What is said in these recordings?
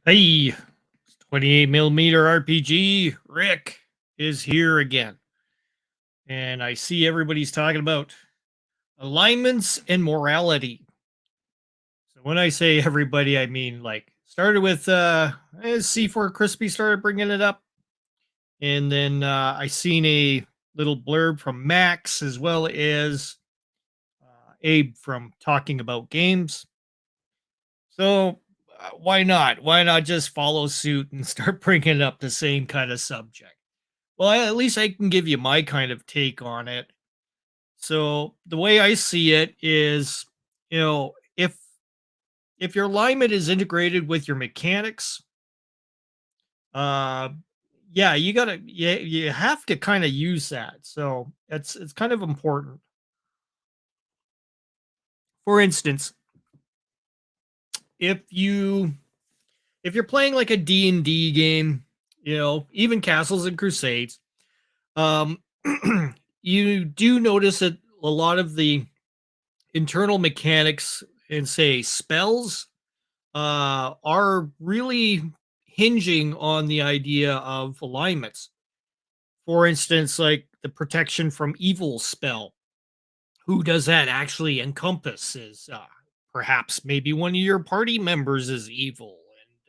Hey, 28 millimeter RPG. Rick is here again. And I see everybody's talking about alignments and morality. So when I say everybody, I mean like started with C4 Crispy started bringing it up. And then I seen a little blurb from Max as well as Abe from Talking About Games. So why not? Why not just follow suit and start bringing up the same kind of subject? Well, at least I can give you my kind of take on it. So the way I see it is, if your alignment is integrated with your mechanics, uh, yeah, you have to kind of use that. So it's kind of important. For instance, if you if you're playing like a D&D game, even Castles and Crusades, um, you do notice that a lot of the internal mechanics and say spells are really hinging on the idea of alignments. For instance, like the protection from evil spell. Who does that actually encompass? Is perhaps maybe one of your party members is evil,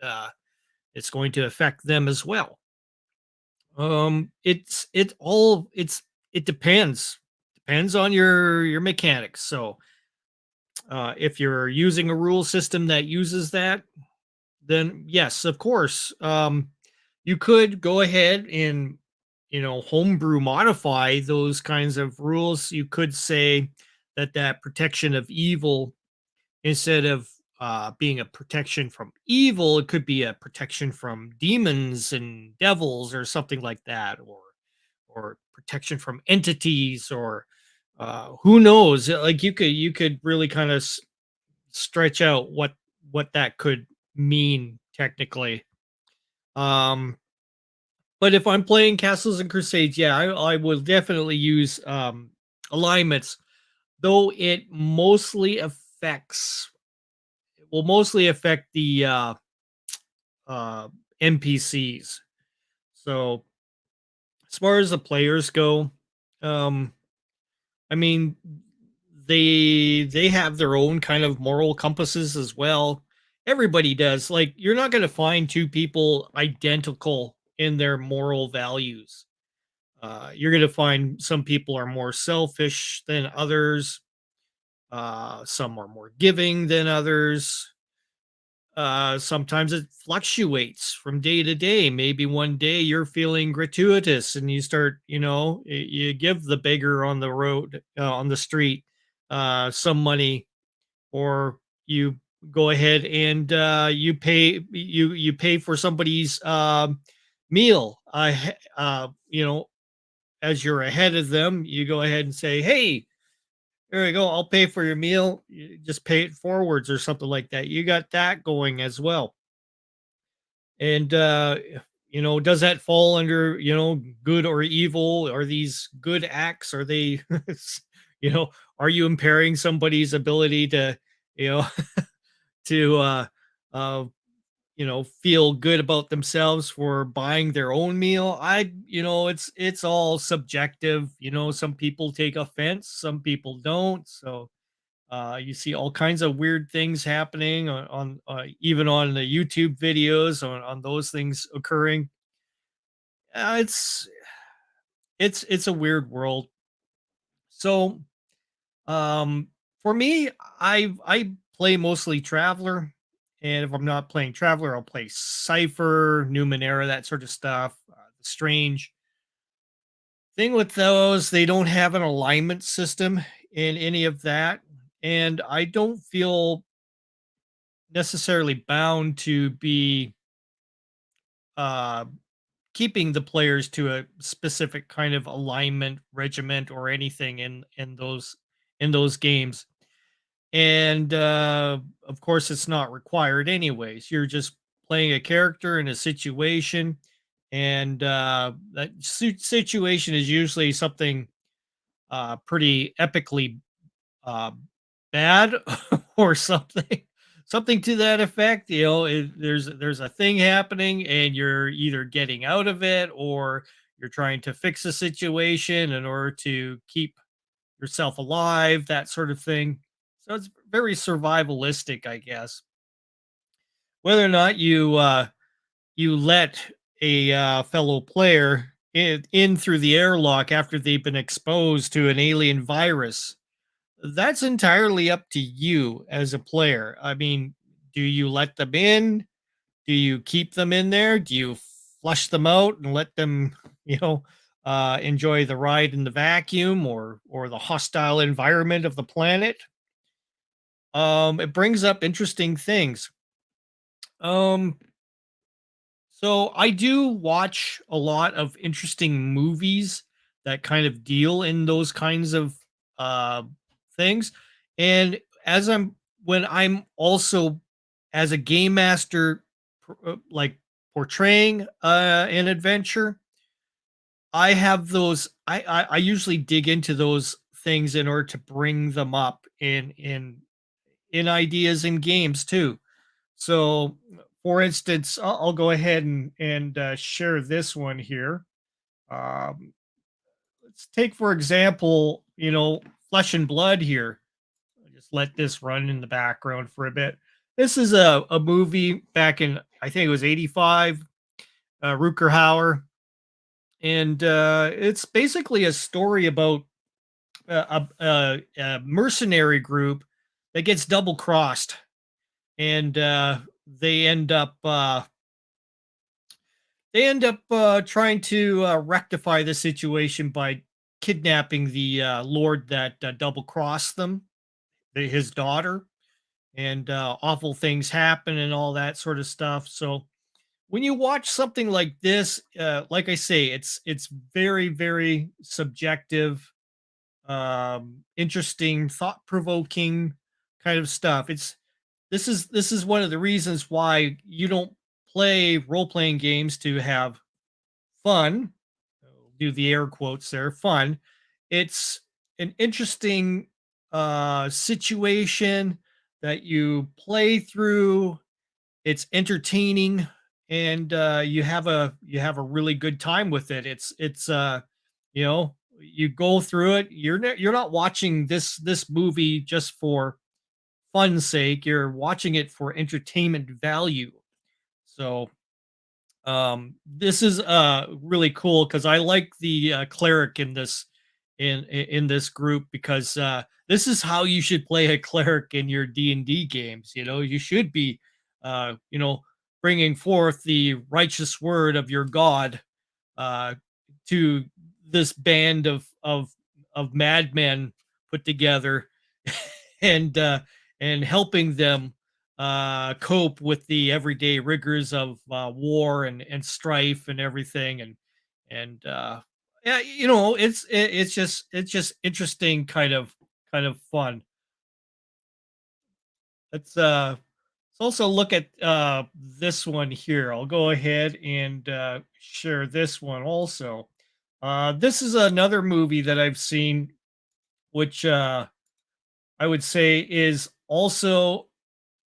and it's going to affect them as well. It depends on your mechanics. So if you're using a rule system that uses that, then yes, of course, you could go ahead and homebrew modify those kinds of rules. You could say that protection of evil, instead of being a protection from evil, it could be a protection from demons and devils or something like that, or protection from entities, or who knows. Like you could really kind of stretch out what that could mean technically. Um, but if I'm playing Castles and Crusades, yeah, I will definitely use alignments, though it will mostly affect the uh NPCs. So as far as the players go, um, I mean, they have their own kind of moral compasses as well. Everybody does. Like, you're not going to find two people identical in their moral values. You're going to find some people are more selfish than others. Some are more giving than others. Sometimes it fluctuates from day to day. Maybe one day you're feeling gratuitous and you start, you give the beggar on the road, on the street, some money, or you go ahead and you pay for somebody's meal. As you're ahead of them, you go ahead and say, "Hey, there you go. I'll pay for your meal. You just pay it forwards," or something like that. You got that going as well. And does that fall under, good or evil? Are these good acts? Are they you know, are you impairing somebody's ability to, you know, to uh feel good about themselves for buying their own meal? It's all subjective. Some people take offense, some people don't. So you see all kinds of weird things happening on even on the YouTube videos on those things occurring. Uh, it's it's a weird world. So for me, I play mostly Traveler, and if I'm not playing Traveler, I'll play Cipher, Numenera, that sort of stuff. The Strange thing with those, they don't have an alignment system in any of that, and I don't feel necessarily bound to be uh, keeping the players to a specific kind of alignment regiment or anything in those games. And of course, it's not required anyways. You're just playing a character in a situation, and that situation is usually something pretty epically uh, bad or something. something to that effect. There's a thing happening, and you're either getting out of it or you're trying to fix a situation in order to keep yourself alive, that sort of thing. So it's very survivalistic, I guess. Whether or not you let a fellow player in through the airlock after they've been exposed to an alien virus, that's entirely up to you as a player. I mean, do you let them in? Do you keep them in there? Do you flush them out and let them, you know, enjoy the ride in the vacuum or the hostile environment of the planet? It brings up interesting things. Um, so I do watch a lot of interesting movies that kind of deal in those kinds of uh things. And as I'm when I'm also as a game master like portraying an adventure, I have those I usually dig into those things in order to bring them up in ideas in games too. So, for instance, I'll go ahead and share this one here. Um, let's take for example, Flesh and Blood here. I'll just let this run in the background for a bit. This is a movie back in I think it was '85, Rucker Hauer, and it's basically a story about a mercenary group that gets double crossed, and they end up. Trying to rectify the situation by kidnapping the lord that double crossed them, his daughter, and awful things happen and all that sort of stuff. So when you watch something like this, like I say, it's very very subjective, interesting, thought provoking kind of stuff. This is one of the reasons why you don't play role playing games to have fun. I'll do the air quotes there, fun. It's an interesting situation that you play through. It's entertaining, and you have a really good time with it. You go through it. You're not watching this movie just for fun's sake. You're watching it for entertainment value. So this is really cool because I like the cleric in in this group, because this is how you should play a cleric in your D&D games. You should be bringing forth the righteous word of your god uh to this band of madmen put together, and helping them cope with the everyday rigors of war and strife and everything, and yeah, it's just interesting, kind of fun. Let's also look at this one here. I'll go ahead and share this one also. This is another movie that I've seen, which I would say is also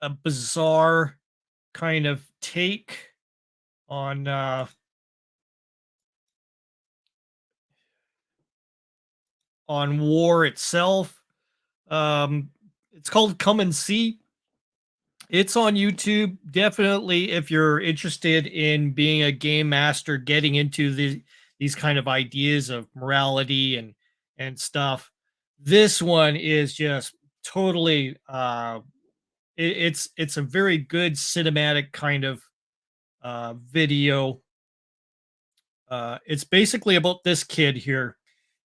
a bizarre kind of take on war itself. Um, it's called Come and See. It's on YouTube. Definitely, if you're interested in being a game master, getting into these kind of ideas of morality and stuff. This one is just totally. It's a very good cinematic kind of video. It's basically about this kid here,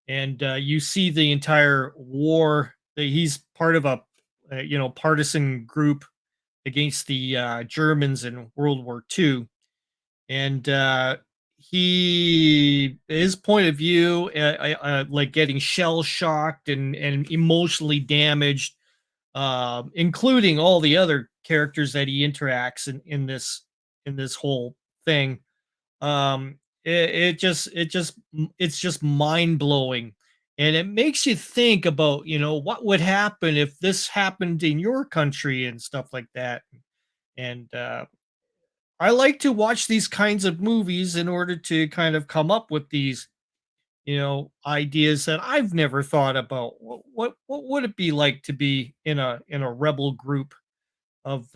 and you see the entire war. He's part of a partisan group against the Germans in World War II, and his point of view, like getting shell shocked and emotionally damaged, including all the other characters that he interacts in this whole thing. It just it's just mind blowing, and it makes you think about, what would happen if this happened in your country and stuff like that. And I like to watch these kinds of movies in order to kind of come up with these, ideas that I've never thought about. What would it be like to be in a rebel group of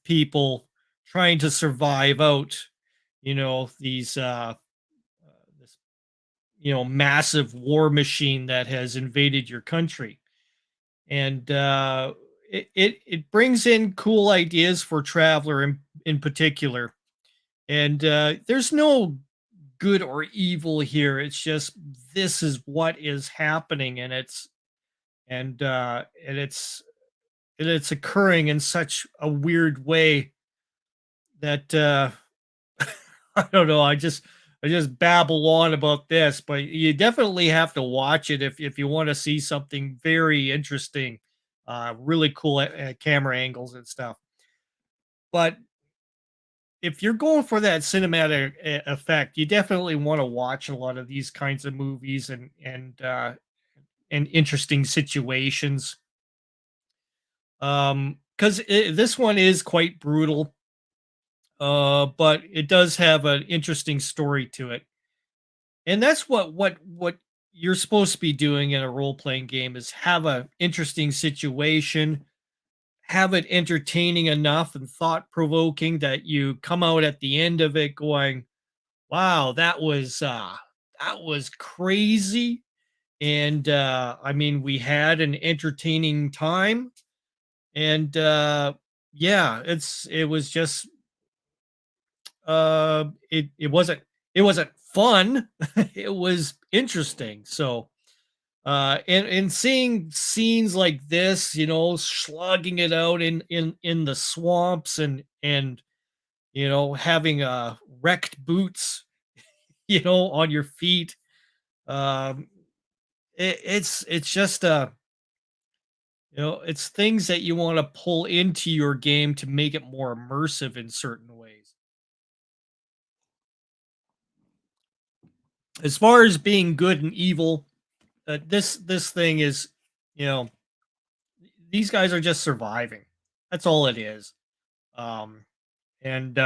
people trying to survive out, these this massive war machine that has invaded your country. And it brings in cool ideas for Traveler in particular. And there's no good or evil here. It's just this is what is happening, and it's occurring in such a weird way that I don't know. I just babble on about this, but you definitely have to watch it if you want to see something very interesting, really cool camera angles and stuff. But if you're going for that cinematic effect, you definitely want to watch a lot of these kinds of movies and interesting situations. Because this one is quite brutal, but it does have an interesting story to it. And that's what you're supposed to be doing in a role playing game is have a interesting situation, have it entertaining enough and thought provoking that you come out at the end of it going, "Wow, that was crazy." And I mean, we had an entertaining time, and yeah, it was just it wasn't fun. It was interesting. So and seeing scenes like this, slugging it out in the swamps and having wrecked boots, on your feet. um it's just it's things that you want to pull into your game to make it more immersive in certain ways. As far as being good and evil, this thing is, you know these guys are just surviving. That's all it is. um and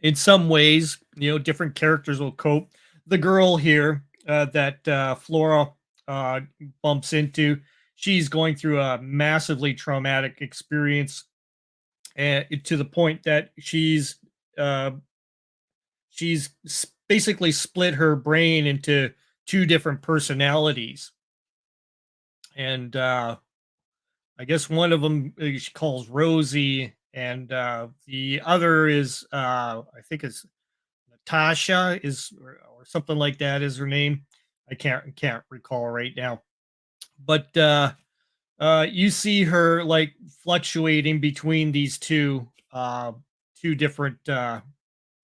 in some ways, different characters will cope. The girl here, that Flora uh, bumps into, she's going through a massively traumatic experience, and to the point that uh, basically split her brain into two different personalities. And I guess one of them she calls Rosie, and the other is I think it's Natasha, or something like that is her name. I can't recall right now. But you see her like fluctuating between these two different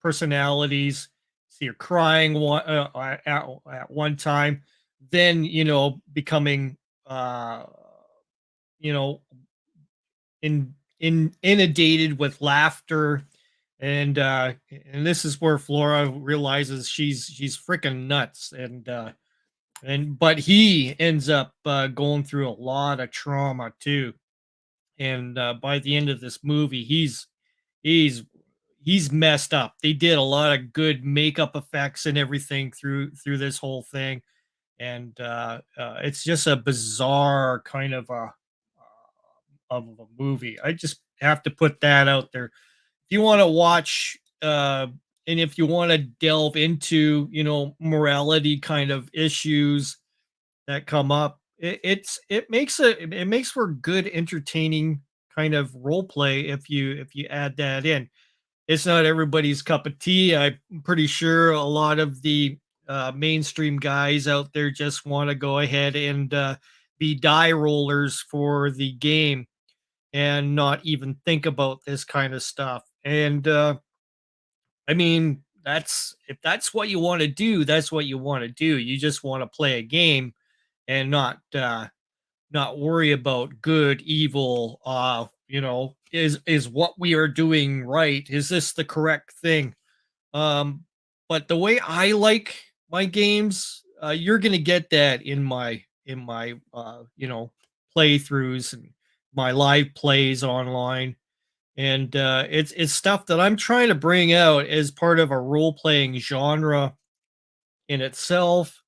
personalities. See her crying at one time, then becoming uh you know inundated with laughter. And this is where Flora realizes she's freaking nuts. And but he ends up going through a lot of trauma too. And by the end of this movie, he's he's messed up. They did a lot of good makeup effects and everything through this whole thing. And it's just a bizarre kind of a movie. I just have to put that out there. If you want to watch, and if you want to delve into, morality kind of issues that come up, it makes for good, entertaining kind of role play if you add that in. It's not everybody's cup of tea. I'm pretty sure a lot of the mainstream guys out there just want to go ahead and be die rollers for the game and not even think about this kind of stuff. And I mean, that's if that's what you want to do, that's what you want to do. You just want to play a game and not worry about good, evil. Is what we are doing right? Is this the correct thing? Um, but the way I like my games, you're gonna get that in my playthroughs and my live plays online. And it's stuff that I'm trying to bring out as part of a role playing genre in itself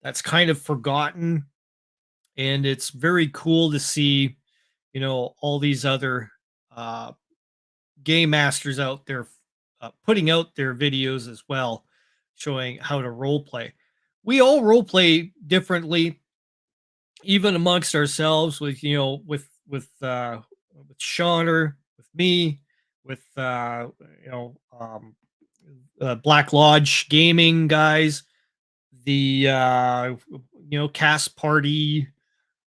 that's kind of forgotten. And it's very cool to see, all these other uh, game masters out there putting out their videos as well, showing how to role play. We all role play differently, even amongst ourselves. With Shauner, with me, with you know Black Lodge Gaming guys, the Cast Party,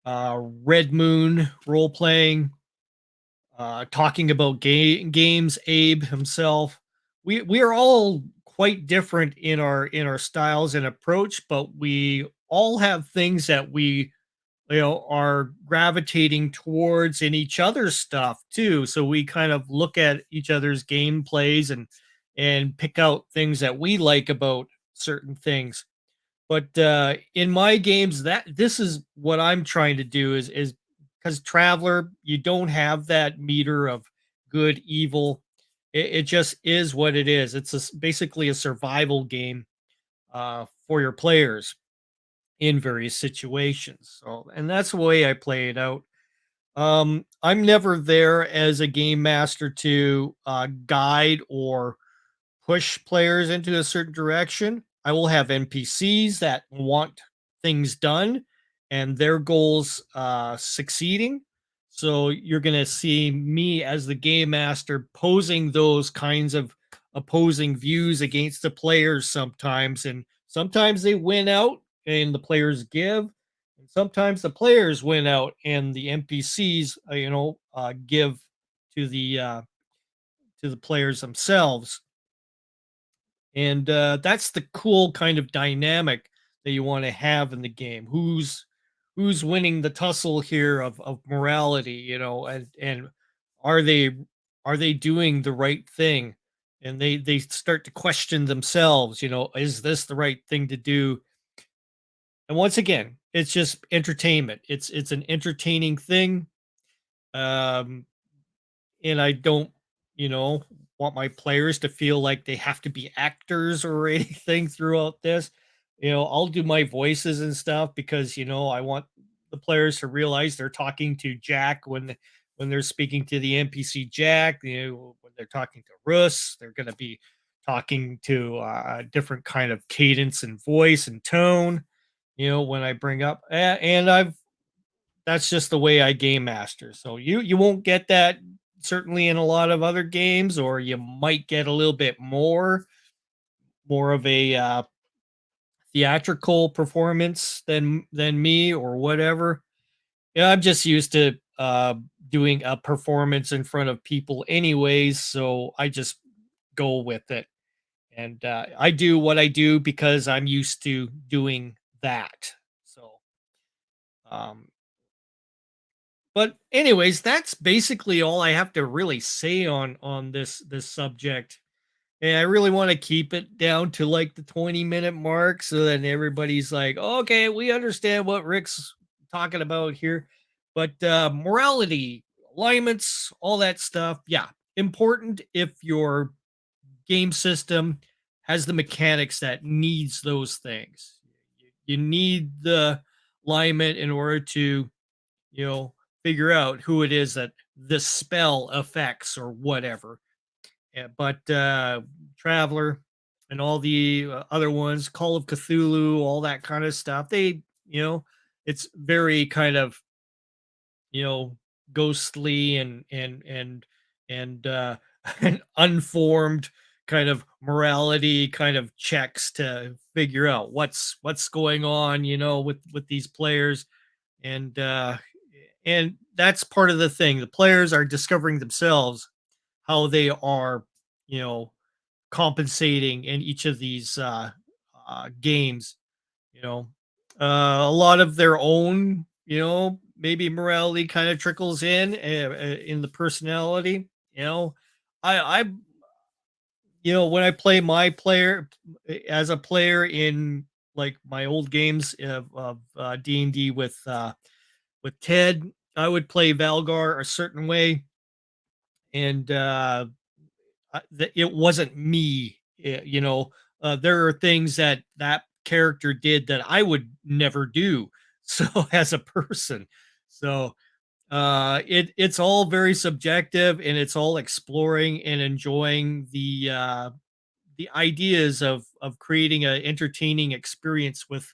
Red Moon role playing, talking about games. Abe himself. We are all quite different in our styles and approach, but we all have things that we are gravitating towards in each other's stuff too. So we kind of look at each other's gameplays and pick out things that we like about certain things. But in my games, that this is what I'm trying to do is because Traveler, you don't have that meter of good, evil. It just is what it is. It's basically a survival game for your players in various situations. So, and that's the way I play it out. I'm never there as a game master to guide or push players into a certain direction. I will have NPCs that want things done and their goals succeeding. So you're going to see me as the game master posing those kinds of opposing views against the players sometimes. And sometimes they win out and the players give. And sometimes the players win out and the NPCs, give to the players themselves. And that's the cool kind of dynamic that you want to have in the game. Who's winning the tussle here of morality, and are they are they doing the right thing? And they start to question themselves, is this the right thing to do? And once again, it's just entertainment. It's an entertaining thing. Um, and I don't, you know, want my players to feel like they have to be actors or anything throughout this. I'll do my voices and stuff because I want the players to realize they're talking to Jack when they're speaking to the NPC Jack. When they're talking to Russ, they're going to be talking to a different kind of cadence and voice and tone. When I bring up, and I've that's just the way I game master. So you won't get that certainly in a lot of other games, or you might get a little bit more of a theatrical performance than me or whatever. Yeah, I'm just used to doing a performance in front of people anyways, so I just go with it. And I do what I do because I'm used to doing that. So um but anyways, that's basically all I have to really say on this subject. And I really want to keep it down to like the 20-minute mark so that everybody's like, okay, we understand what Rick's talking about here. But morality, alignments, all that stuff, yeah, important if your game system has the mechanics that needs those things. You need the alignment in order to you know, figure out who it is that this spell affects or whatever. Yeah, but Traveler and all the other ones, Call of Cthulhu, all that kind of stuff, it's very kind of, you know, ghostly and and unformed kind of morality kind of checks to figure out what's going on, with these players and that's part of the thing. The players are discovering themselves how they are, you know, compensating in each of these games. You know, a lot of their own, maybe morality kind of trickles in the personality. I when I play my player as a player in like my old games of D&D with Ted. I would play Valgar a certain way, and it wasn't me. There are things that that character did that I would never do. So as a person, so it's all very subjective, and it's all exploring and enjoying the ideas of creating an entertaining experience with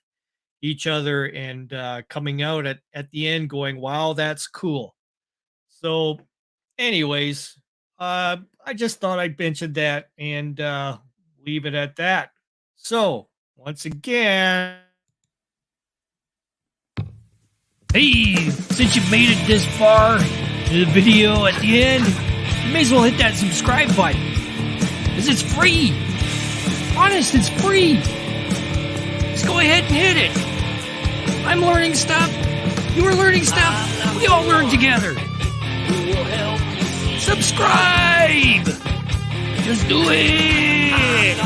each other, and coming out at the end going, wow, that's cool. So anyways, I just thought I'd mention that, and leave it at that. So once again, Hey, since you made it this far in the video at the end, you may as well hit that subscribe button. Because it's free. Honest, it's free. Just go ahead and hit it. I'm learning stuff. You're learning stuff. We all learn together. Subscribe. Just do it.